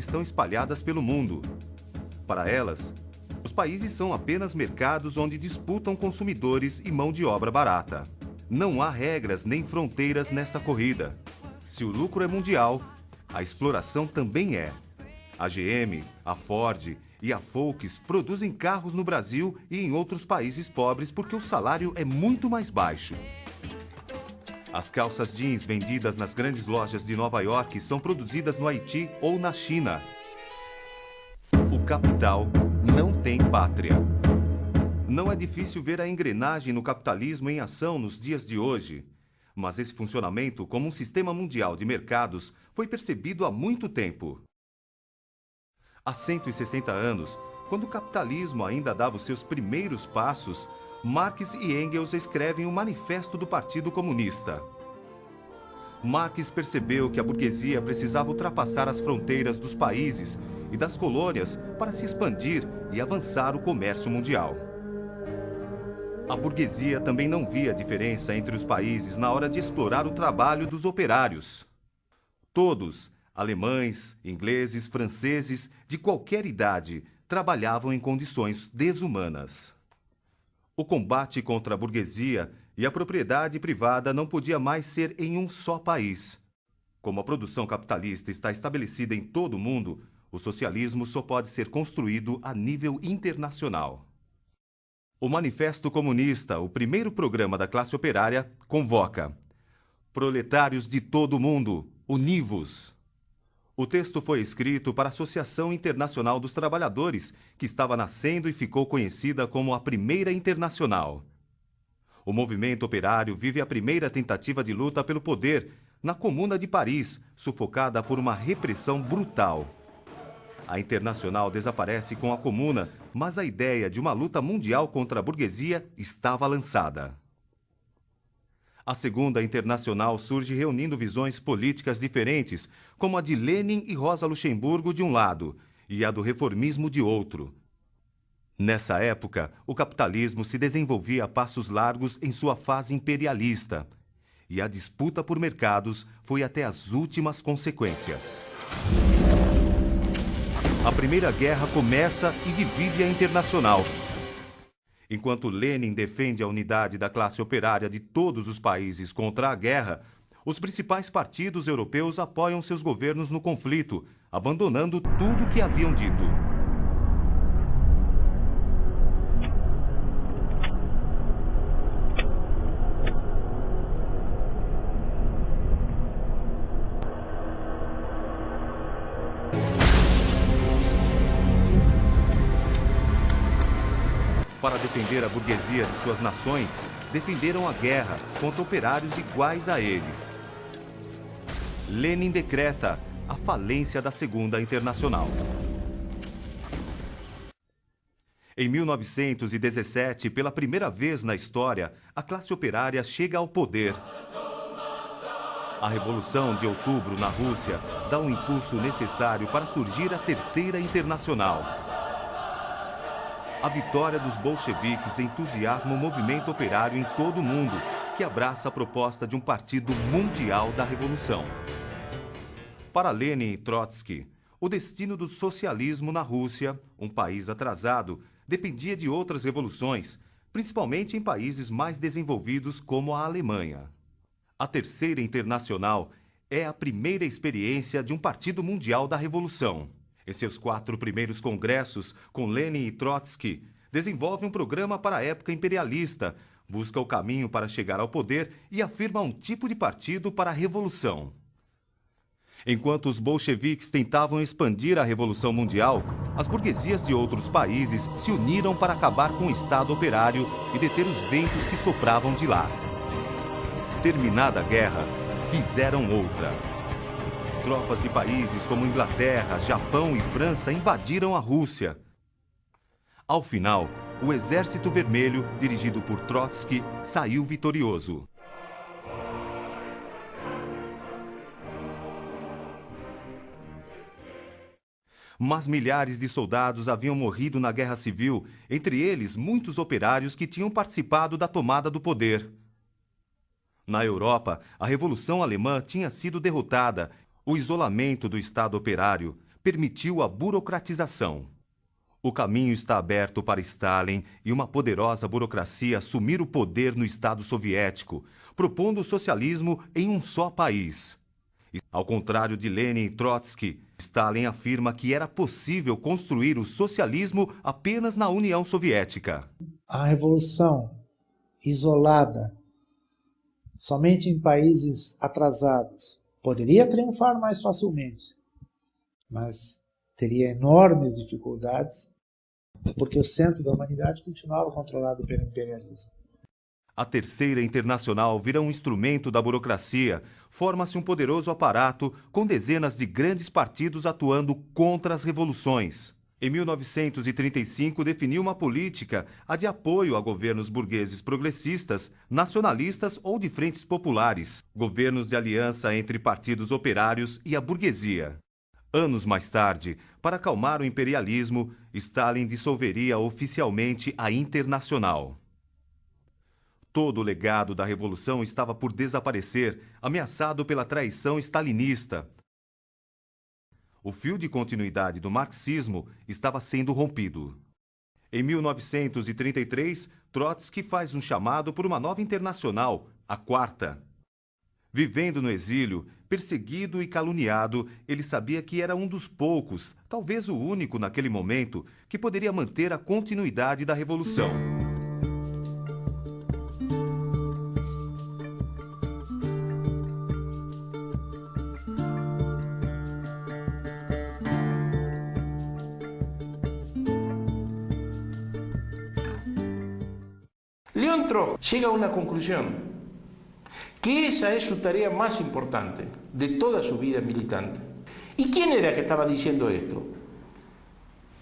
estão espalhadas pelo mundo. Para elas, os países são apenas mercados onde disputam consumidores e mão de obra barata. Não há regras nem fronteiras nessa corrida. Se o lucro é mundial, a exploração também é. A GM, a Ford e a Volks produzem carros no Brasil e em outros países pobres porque o salário é muito mais baixo. As calças jeans vendidas nas grandes lojas de Nova York são produzidas no Haiti ou na China. O capital não tem pátria. Não é difícil ver a engrenagem no capitalismo em ação nos dias de hoje. Mas esse funcionamento como um sistema mundial de mercados foi percebido há muito tempo. Há 160 anos, quando o capitalismo ainda dava os seus primeiros passos, Marx e Engels escrevem o Manifesto do Partido Comunista. Marx percebeu que a burguesia precisava ultrapassar as fronteiras dos países e das colônias para se expandir e avançar o comércio mundial. A burguesia também não via diferença entre os países na hora de explorar o trabalho dos operários. Todos, alemães, ingleses, franceses, de qualquer idade, trabalhavam em condições desumanas. O combate contra a burguesia e a propriedade privada não podia mais ser em um só país. Como a produção capitalista está estabelecida em todo o mundo, o socialismo só pode ser construído a nível internacional. O Manifesto Comunista, o primeiro programa da classe operária, convoca: proletários de todo o mundo, univos! O texto foi escrito para a Associação Internacional dos Trabalhadores, que estava nascendo e ficou conhecida como a Primeira Internacional. O movimento operário vive a primeira tentativa de luta pelo poder na Comuna de Paris, sufocada por uma repressão brutal. A Internacional desaparece com a Comuna, mas a ideia de uma luta mundial contra a burguesia estava lançada. A Segunda Internacional surge reunindo visões políticas diferentes, como a de Lenin e Rosa Luxemburgo de um lado, e a do reformismo de outro. Nessa época, o capitalismo se desenvolvia a passos largos em sua fase imperialista, e a disputa por mercados foi até as últimas consequências. A Primeira Guerra começa e divide a Internacional. Enquanto Lenin defende a unidade da classe operária de todos os países contra a guerra, os principais partidos europeus apoiam seus governos no conflito, abandonando tudo o que haviam dito. Para defender a burguesia de suas nações, defenderam a guerra contra operários iguais a eles. Lenin decreta a falência da Segunda Internacional. Em 1917, pela primeira vez na história, a classe operária chega ao poder. A Revolução de Outubro na Rússia dá o impulso necessário para surgir a Terceira Internacional. A vitória dos bolcheviques entusiasma o movimento operário em todo o mundo, que abraça a proposta de um partido mundial da revolução. Para Lenin e Trotsky, o destino do socialismo na Rússia, um país atrasado, dependia de outras revoluções, principalmente em países mais desenvolvidos como a Alemanha. A Terceira Internacional é a primeira experiência de um partido mundial da revolução. Em seus 4 primeiros congressos, com Lenin e Trotsky, desenvolve um programa para a época imperialista, busca o caminho para chegar ao poder e afirma um tipo de partido para a revolução. Enquanto os bolcheviques tentavam expandir a Revolução Mundial, as burguesias de outros países se uniram para acabar com o Estado operário e deter os ventos que sopravam de lá. Terminada a guerra, fizeram outra. Tropas de países como Inglaterra, Japão e França invadiram a Rússia. Ao final, o Exército Vermelho, dirigido por Trotsky, saiu vitorioso. Mas milhares de soldados haviam morrido na Guerra Civil, entre eles muitos operários que tinham participado da tomada do poder. Na Europa, a Revolução Alemã tinha sido derrotada. O isolamento do Estado operário, permitiu a burocratização. O caminho está aberto para Stalin e uma poderosa burocracia assumir o poder no Estado soviético, propondo o socialismo em um só país. Ao contrário de Lenin e Trotsky, Stalin afirma que era possível construir o socialismo apenas na União Soviética. A revolução isolada, somente em países atrasados, poderia triunfar mais facilmente, mas teria enormes dificuldades, porque o centro da humanidade continuava controlado pelo imperialismo. A Terceira Internacional vira um instrumento da burocracia. Forma-se um poderoso aparato com dezenas de grandes partidos atuando contra as revoluções. Em 1935, definiu uma política, a de apoio a governos burgueses progressistas, nacionalistas ou de frentes populares, governos de aliança entre partidos operários e a burguesia. Anos mais tarde, para acalmar o imperialismo, Stalin dissolveria oficialmente a Internacional. Todo o legado da Revolução estava por desaparecer, ameaçado pela traição stalinista. O fio de continuidade do marxismo estava sendo rompido. Em 1933, Trotsky faz um chamado por uma nova internacional, a Quarta. Vivendo no exílio, perseguido e caluniado, ele sabia que era um dos poucos, talvez o único naquele momento, que poderia manter a continuidade da Revolução. León Trotsky llega a una conclusión, que esa es su tarea más importante de toda su vida militante. ¿Y quién era que estaba diciendo esto?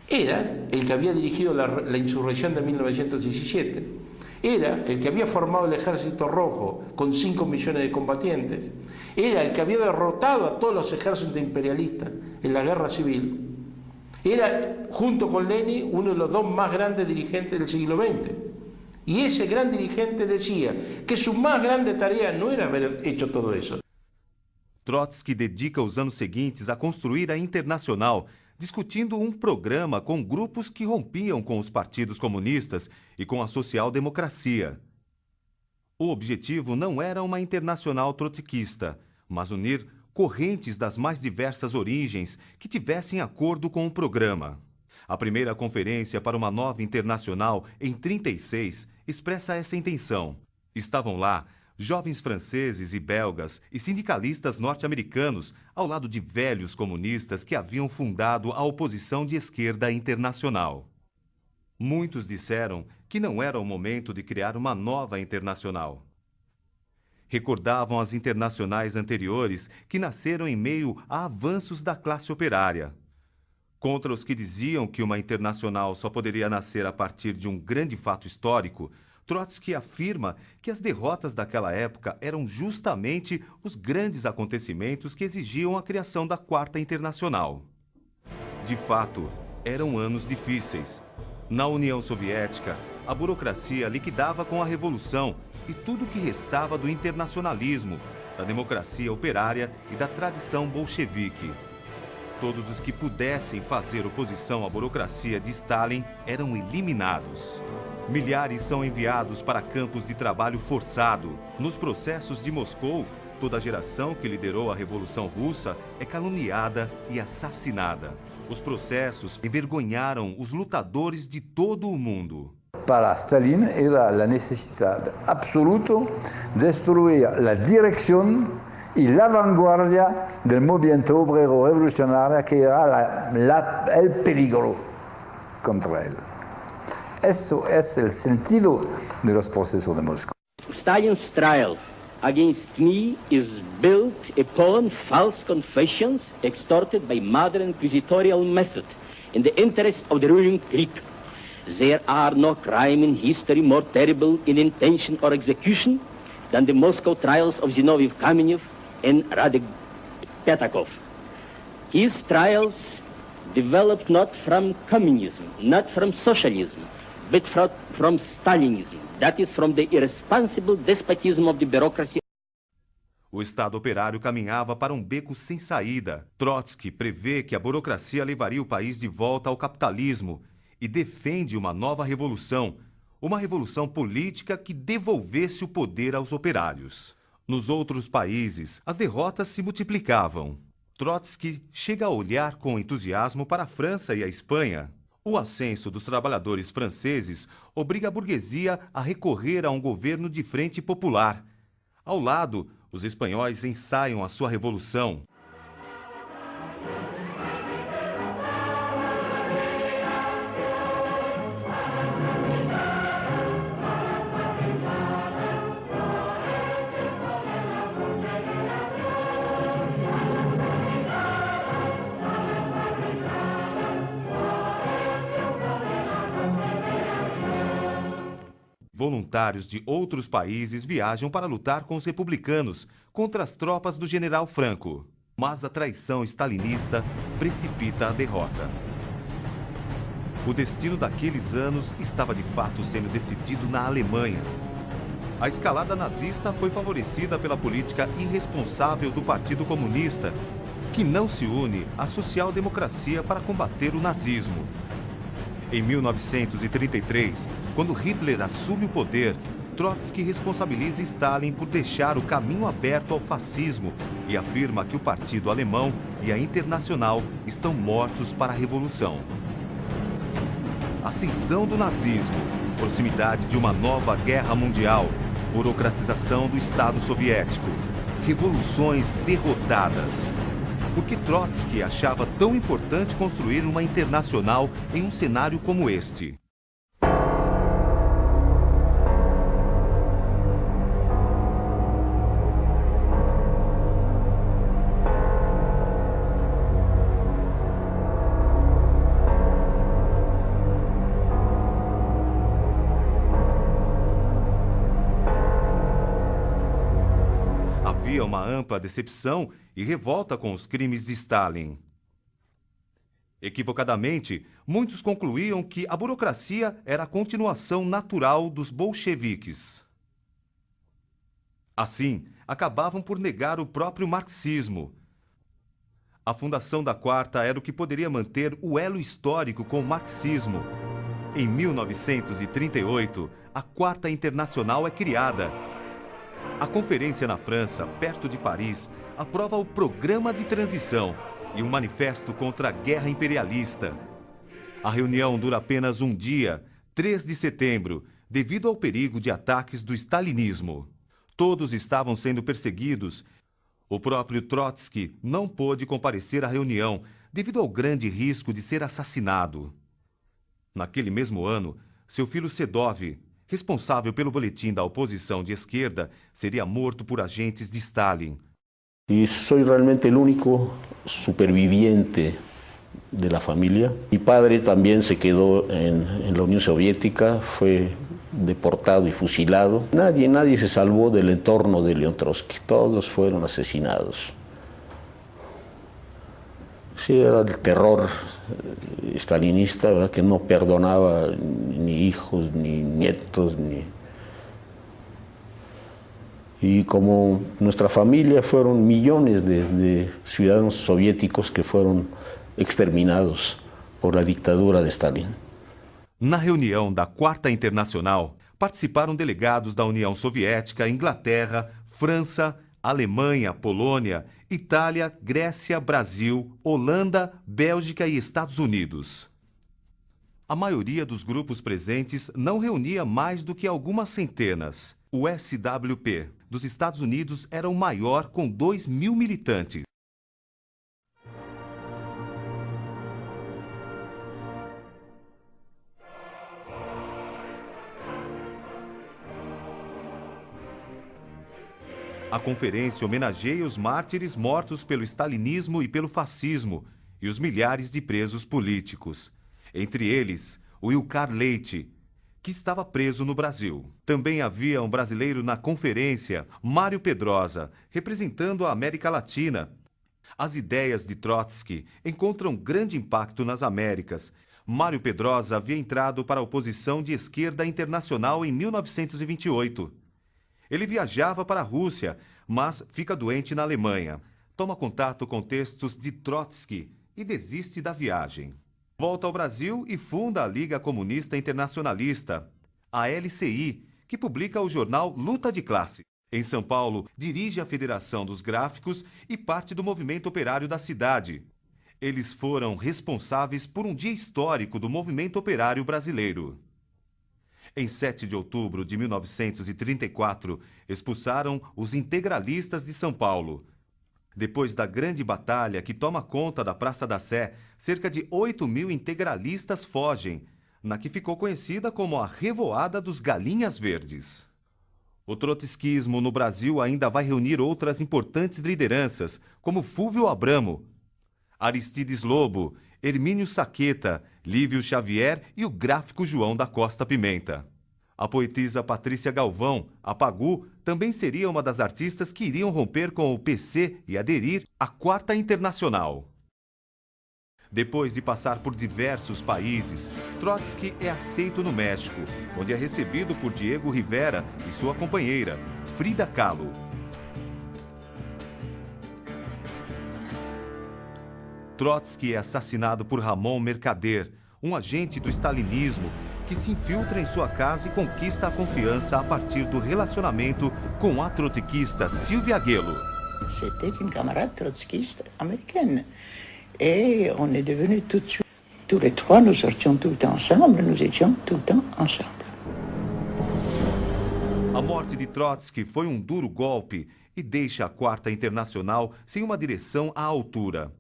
Era el que había dirigido la insurrección de 1917, era el que había formado el Ejército Rojo con 5 millones de combatientes, era el que había derrotado a todos los ejércitos imperialistas en la guerra civil, era, junto con Lenin, uno de los dos más grandes dirigentes del siglo XX. Y ese gran dirigente decía que su más grande tarea no era haber hecho todo eso. Trotsky dedica os anos seguintes a construir a Internacional, discutindo um programa com grupos que rompiam com os partidos comunistas e com a social-democracia. O objetivo não era uma internacional trotskista, mas unir correntes das mais diversas origens que tivessem acordo com o programa. A primeira conferência para uma nova internacional, em 1936, expressa essa intenção. Estavam lá jovens franceses e belgas e sindicalistas norte-americanos, ao lado de velhos comunistas que haviam fundado a oposição de esquerda internacional. Muitos disseram que não era o momento de criar uma nova internacional. Recordavam as internacionais anteriores que nasceram em meio a avanços da classe operária. Contra os que diziam que uma internacional só poderia nascer a partir de um grande fato histórico, Trotsky afirma que as derrotas daquela época eram justamente os grandes acontecimentos que exigiam a criação da Quarta Internacional. De fato, eram anos difíceis. Na União Soviética, a burocracia liquidava com a Revolução e tudo o que restava do internacionalismo, da democracia operária e da tradição bolchevique. Todos os que pudessem fazer oposição à burocracia de Stalin eram eliminados. Milhares são enviados para campos de trabalho forçado. Nos processos de Moscou, toda a geração que liderou a Revolução Russa é caluniada e assassinada. Os processos envergonharam os lutadores de todo o mundo. Para Stalin era a necessidade absoluta de destruir a direção y la vanguardia del movimiento obrero revolucionario, que era el peligro contra él. Eso es el sentido de los procesos de Moscú. Stalin's trial against me is built upon false confessions extorted by modern inquisitorial method in the interest of the ruling clique. There are no crime in history more terrible in intention or execution than the Moscow trials of Zinoviev Kamenev and Radek Petakov. His trials developed not from communism, not from socialism, but from Stalinism, that is, from the irresponsible despotism of the bureaucracy. O Estado operário caminhava para um beco sem saída. Trotsky prevê que a burocracia levaria o país de volta ao capitalismo e defende uma nova revolução, uma revolução política que devolvesse o poder aos operários. Nos outros países, as derrotas se multiplicavam. Trotsky chega a olhar com entusiasmo para a França e a Espanha. O ascenso dos trabalhadores franceses obriga a burguesia a recorrer a um governo de frente popular. Ao lado, os espanhóis ensaiam a sua revolução. Voluntários de outros países viajam para lutar com os republicanos contra as tropas do general Franco. Mas a traição stalinista precipita a derrota. O destino daqueles anos estava de fato sendo decidido na Alemanha. A escalada nazista foi favorecida pela política irresponsável do Partido Comunista, que não se une à social-democracia para combater o nazismo. Em 1933, quando Hitler assume o poder, Trotsky responsabiliza Stalin por deixar o caminho aberto ao fascismo e afirma que o Partido Alemão e a Internacional estão mortos para a Revolução. Ascensão do nazismo, proximidade de uma nova guerra mundial, burocratização do Estado soviético, revoluções derrotadas. Por que Trotsky achava tão importante construir uma internacional em um cenário como este? Havia uma ampla decepção e revolta com os crimes de Stalin. Equivocadamente, muitos concluíam que a burocracia era a continuação natural dos bolcheviques. Assim, acabavam por negar o próprio marxismo. A fundação da Quarta era o que poderia manter o elo histórico com o marxismo. Em 1938, a Quarta Internacional é criada. A conferência na França, perto de Paris, aprova o Programa de Transição e um manifesto contra a guerra imperialista. A reunião dura apenas um dia, 3 de setembro, devido ao perigo de ataques do stalinismo. Todos estavam sendo perseguidos. O próprio Trotsky não pôde comparecer à reunião devido ao grande risco de ser assassinado. Naquele mesmo ano, seu filho Sedov, responsável pelo boletim da oposição de esquerda, seria morto por agentes de Stalin. Y soy realmente el único superviviente de la familia. Mi padre también se quedó en la Unión Soviética, fue deportado y fusilado. Nadie se salvó del entorno de León Trotsky, todos fueron asesinados. Sí, era el terror stalinista, ¿verdad?, que no perdonaba ni hijos, ni nietos, Y como nuestra familia fueron millones de ciudadanos soviéticos que fueron exterminados por la dictadura de Stalin. Na reunião da Quarta Internacional, participaram delegados da União Soviética, Inglaterra, França, Alemanha, Polônia, Itália, Grécia, Brasil, Holanda, Bélgica e Estados Unidos. A maioria dos grupos presentes não reunia mais do que algumas centenas. O SWP dos Estados Unidos era o maior, com 2.000 militantes. A conferência homenageia os mártires mortos pelo stalinismo e pelo fascismo e os milhares de presos políticos. Entre eles, o Ilkar Leite, que estava preso no Brasil. Também havia um brasileiro na conferência, Mário Pedrosa, representando a América Latina. As ideias de Trotsky encontram grande impacto nas Américas. Mário Pedrosa havia entrado para a oposição de esquerda internacional em 1928. Ele viajava para a Rússia, mas fica doente na Alemanha. Toma contato com textos de Trotsky e desiste da viagem. Volta ao Brasil e funda a Liga Comunista Internacionalista, a LCI, que publica o jornal Luta de Classe. Em São Paulo, dirige a Federação dos Gráficos e parte do movimento operário da cidade. Eles foram responsáveis por um dia histórico do movimento operário brasileiro. Em 7 de outubro de 1934, expulsaram os integralistas de São Paulo. Depois da grande batalha que toma conta da Praça da Sé, cerca de 8.000 integralistas fogem, na que ficou conhecida como a Revoada dos Galinhas Verdes. O trotskismo no Brasil ainda vai reunir outras importantes lideranças, como Fúvio Abramo, Aristides Lobo, Hermínio Saqueta, Lívio Xavier e o gráfico João da Costa Pimenta. A poetisa Patrícia Galvão, a Pagu, também seria uma das artistas que iriam romper com o PC e aderir à Quarta Internacional. Depois de passar por diversos países, Trotsky é aceito no México, onde é recebido por Diego Rivera e sua companheira, Frida Kahlo. Trotsky é assassinado por Ramon Mercader, um agente do stalinismo que se infiltra em sua casa e conquista a confiança a partir do relacionamento com a trotskista Sylvia Guello. C'était une camarade trotskiste américaine. Et on est devenus tout de suite. Tous les trois, nous sortions tout le temps ensemble, nous étions tout le temps ensemble. A morte de Trotsky foi um duro golpe e deixa a Quarta Internacional sem uma direção à altura.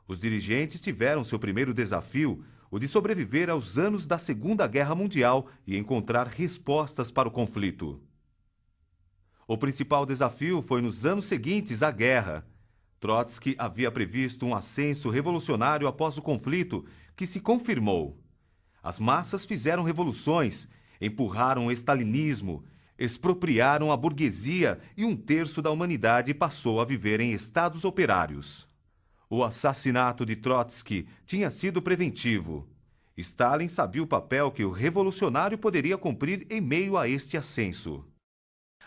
Os dirigentes tiveram seu primeiro desafio, o de sobreviver aos anos da Segunda Guerra Mundial e encontrar respostas para o conflito. O principal desafio foi nos anos seguintes à guerra. Trotsky havia previsto um ascenso revolucionário após o conflito, que se confirmou. As massas fizeram revoluções, empurraram o stalinismo, expropriaram a burguesia e 1/3 da humanidade passou a viver em estados operários. O assassinato de Trotsky tinha sido preventivo. Stalin sabia o papel que o revolucionário poderia cumprir em meio a este ascenso.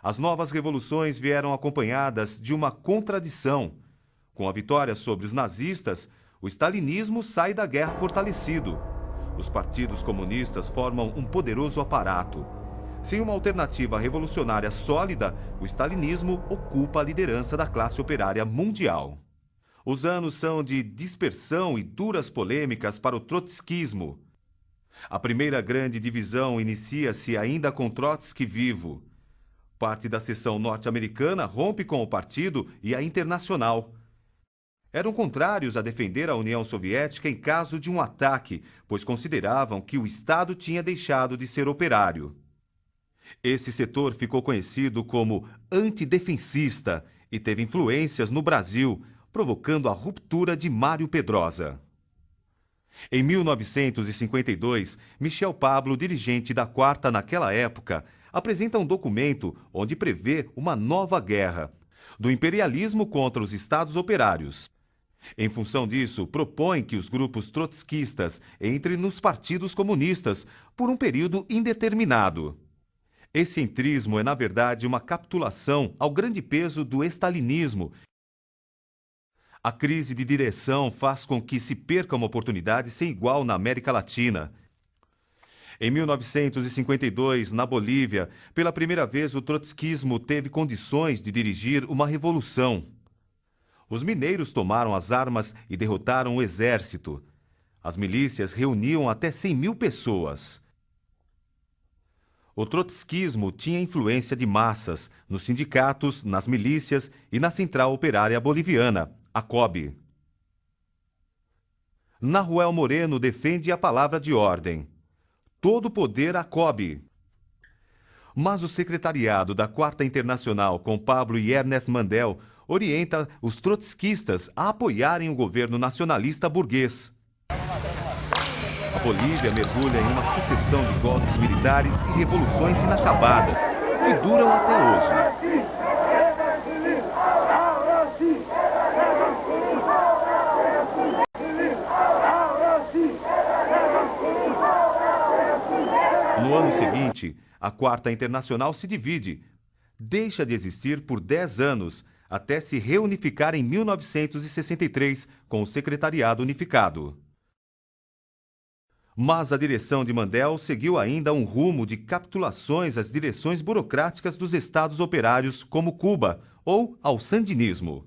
As novas revoluções vieram acompanhadas de uma contradição. Com a vitória sobre os nazistas, o stalinismo sai da guerra fortalecido. Os partidos comunistas formam um poderoso aparato. Sem uma alternativa revolucionária sólida, o stalinismo ocupa a liderança da classe operária mundial. Os anos são de dispersão e duras polêmicas para o trotskismo. A primeira grande divisão inicia-se ainda com Trotsky vivo. Parte da seção norte-americana rompe com o partido e a Internacional. Eram contrários a defender a União Soviética em caso de um ataque, pois consideravam que o Estado tinha deixado de ser operário. Esse setor ficou conhecido como antidefensista e teve influências no Brasil, provocando a ruptura de Mário Pedrosa. Em 1952, Michel Pablo, dirigente da Quarta naquela época, apresenta um documento onde prevê uma nova guerra, do imperialismo contra os estados operários. Em função disso, propõe que os grupos trotskistas entrem nos partidos comunistas por um período indeterminado. Esse entrismo é, na verdade, uma capitulação ao grande peso do stalinismo. A crise de direção faz com que se perca uma oportunidade sem igual na América Latina. Em 1952, na Bolívia, pela primeira vez o trotskismo teve condições de dirigir uma revolução. Os mineiros tomaram as armas e derrotaram o exército. As milícias reuniam até 100.000 pessoas. O trotskismo tinha influência de massas nos sindicatos, nas milícias e na Central Operária Boliviana, a COB. Nahuel Moreno defende a palavra de ordem. Todo poder à COB. Mas o secretariado da Quarta Internacional, com Pablo e Ernest Mandel, orienta os trotskistas a apoiarem o governo nacionalista burguês. A Bolívia mergulha em uma sucessão de golpes militares e revoluções inacabadas, que duram até hoje. No ano seguinte, a Quarta Internacional se divide. deixa de existir por 10 anos, até se reunificar em 1963 com o Secretariado Unificado. Mas a direção de Mandel seguiu ainda um rumo de capitulações às direções burocráticas dos estados operários como Cuba ou ao sandinismo.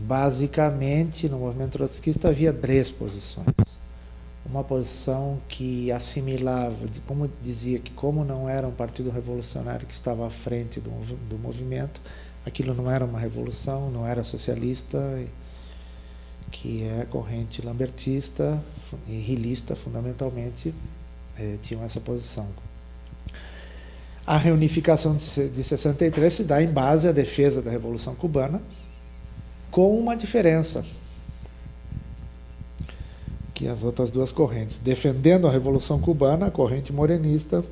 Basicamente, no movimento trotskista havia 3 posições. Uma posição que assimilava, como dizia que como não era um partido revolucionário que estava à frente do movimento, aquilo não era uma revolução, não era socialista, que é a corrente lambertista e rilista, fundamentalmente, tinham essa posição. A reunificação de 63 se dá em base à defesa da Revolução Cubana, com uma diferença, que as outras 2 correntes. Defendendo a Revolução Cubana, a corrente morenista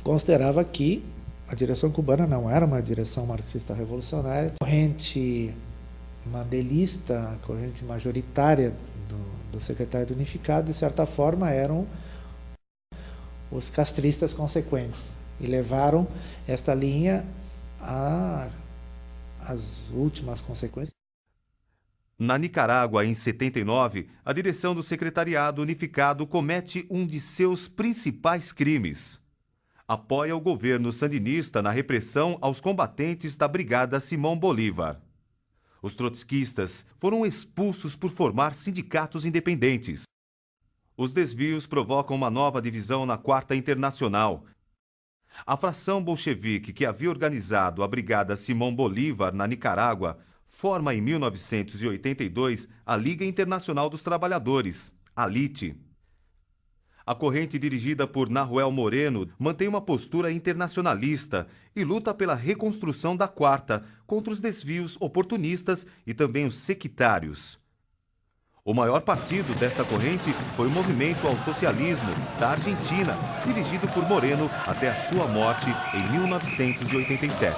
considerava que a direção cubana não era uma direção marxista revolucionária. A corrente mandelista, a corrente majoritária do Secretariado Unificado, de certa forma, eram os castristas consequentes e levaram esta linha às últimas consequências. Na Nicarágua, em 79, a direção do Secretariado Unificado comete um de seus principais crimes. Apoia o governo sandinista na repressão aos combatentes da Brigada Simão Bolívar. Os trotskistas foram expulsos por formar sindicatos independentes. Os desvios provocam uma nova divisão na Quarta Internacional. A fração bolchevique que havia organizado a Brigada Simão Bolívar na Nicarágua forma em 1982 a Liga Internacional dos Trabalhadores, a LIT. A corrente dirigida por Nahuel Moreno mantém uma postura internacionalista e luta pela reconstrução da Quarta contra os desvios oportunistas e também os sectários. O maior partido desta corrente foi o Movimento ao Socialismo da Argentina, dirigido por Moreno até a sua morte em 1987.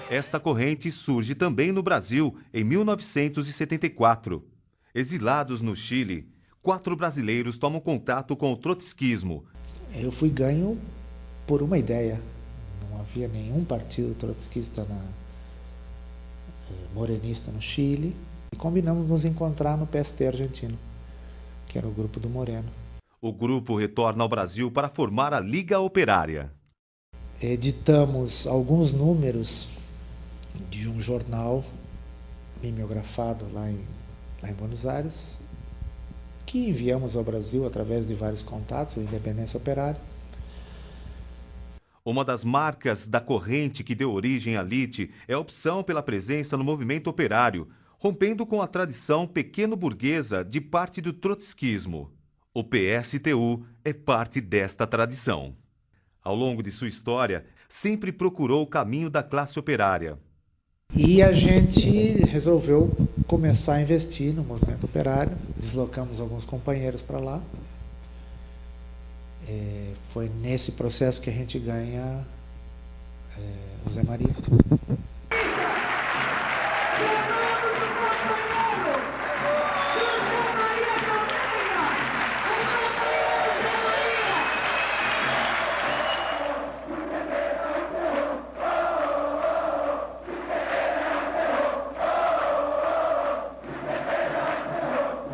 Esta corrente surge também no Brasil em 1974. Exilados no Chile, 4 brasileiros tomam contato com o trotskismo. Eu fui ganho por uma ideia. Não havia nenhum partido trotskista morenista no Chile. E combinamos nos encontrar no PST argentino, que era o grupo do Moreno. O grupo retorna ao Brasil para formar a Liga Operária. Editamos alguns números de um jornal mimeografado lá em Buenos Aires, que enviamos ao Brasil através de vários contatos, o Independência Operária. Uma das marcas da corrente que deu origem à LIT é a opção pela presença no movimento operário, rompendo com a tradição pequeno-burguesa de parte do trotskismo. O PSTU é parte desta tradição. Ao longo de sua história, sempre procurou o caminho da classe operária. E a gente resolveu começar a investir no movimento operário, deslocamos alguns companheiros para lá. Foi nesse processo que a gente ganha o Zé Maria.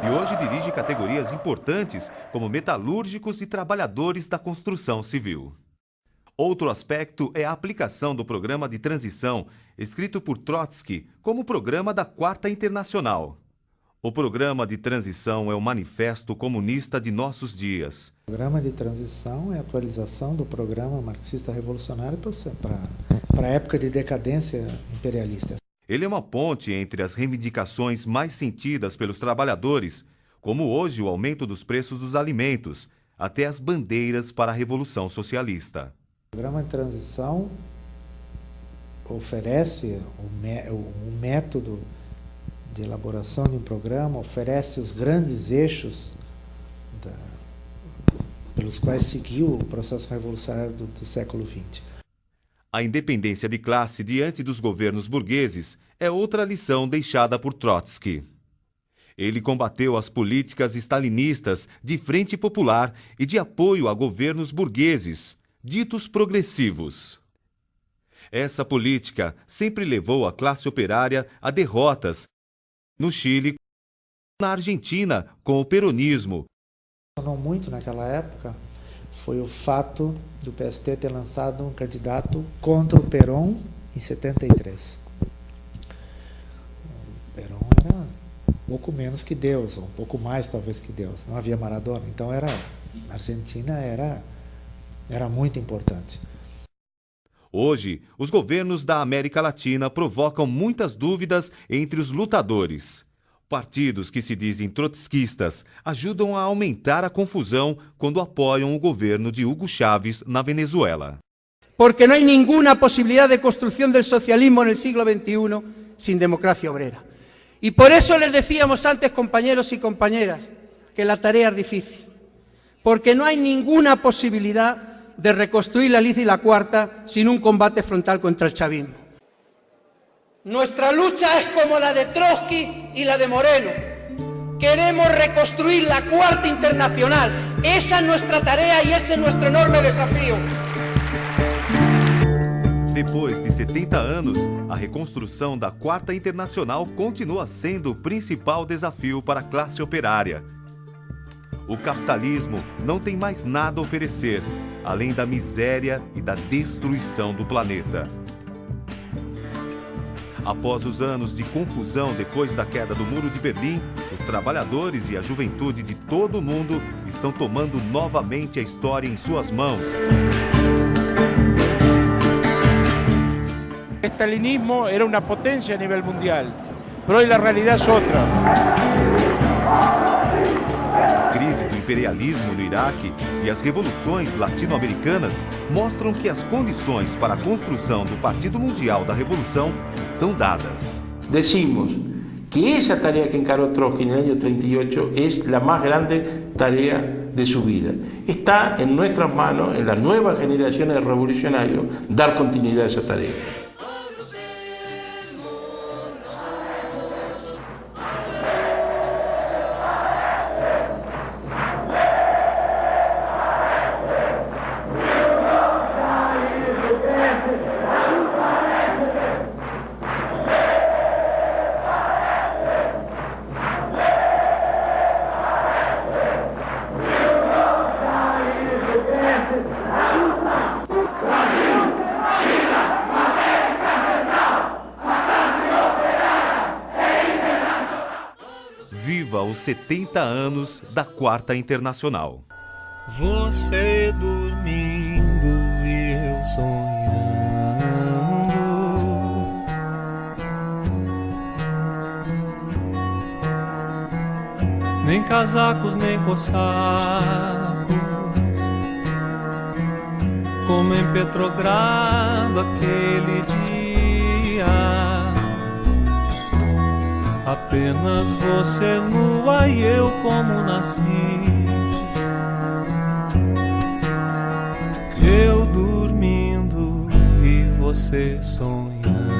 E hoje dirige categorias importantes como metalúrgicos e trabalhadores da construção civil. Outro aspecto é a aplicação do programa de transição, escrito por Trotsky como programa da Quarta Internacional. O programa de transição é o manifesto comunista de nossos dias. O programa de transição é a atualização do programa marxista revolucionário para para a época de decadência imperialista. Ele é uma ponte entre as reivindicações mais sentidas pelos trabalhadores, como hoje o aumento dos preços dos alimentos, até as bandeiras para a Revolução Socialista. O programa de transição oferece o método de elaboração de um programa, oferece os grandes eixos pelos quais seguiu o processo revolucionário do século XX. A independência de classe diante dos governos burgueses é outra lição deixada por Trotsky. Ele combateu as políticas stalinistas de Frente Popular e de apoio a governos burgueses, ditos progressivos. Essa política sempre levou a classe operária a derrotas no Chile, na Argentina, com o peronismo. Não muito naquela época foi o fato do PST ter lançado um candidato contra o Perón em 73. O Perón era um pouco menos que Deus, ou um pouco mais talvez que Deus. Não havia Maradona, então a Argentina era muito importante. Hoje, os governos da América Latina provocam muitas dúvidas entre os lutadores. Partidos que se dizem trotskistas ajudam a aumentar a confusão quando apoiam o governo de Hugo Chávez na Venezuela. Porque no hay ninguna posibilidad de construcción del socialismo en el siglo XXI sin democracia obrera. Y por eso les decíamos antes, compañeros y compañeras, que la tarea es difícil. Porque no hay ninguna posibilidad de reconstruir la Liga y la Cuarta sin un combate frontal contra el chavismo. Nuestra lucha es como la de Trotsky y la de Moreno. Queremos reconstruir la Cuarta Internacional. Esa es nuestra tarea y ese es nuestro enorme desafío. Depois de 70 anos, a reconstrução da Quarta Internacional continua sendo o principal desafio para a classe operária. O capitalismo não tem mais nada a oferecer, além da miséria e da destruição do planeta. Após os anos de confusão depois da queda do Muro de Berlim, os trabalhadores e a juventude de todo o mundo estão tomando novamente a história em suas mãos. El estalinismo era una potencia a nivel mundial, pero hoy la realidad es otra. A crise do imperialismo no Iraque e as revoluções latino-americanas mostram que as condições para a construção do Partido Mundial da Revolução estão dadas. Decimos que esa tarea que encaró Trotsky en el año 38 es la más grande tarea de su vida. Está en nuestras manos, en las nuevas generaciones de revolucionarios, dar continuidad a esa tarea. Viva os 70 anos da Quarta Internacional. Você dormindo e eu sonhando, nem casacos nem cossacos, como em Petrogrado aquele dia. Apenas você nua e eu como nasci. Eu dormindo e você sonhando.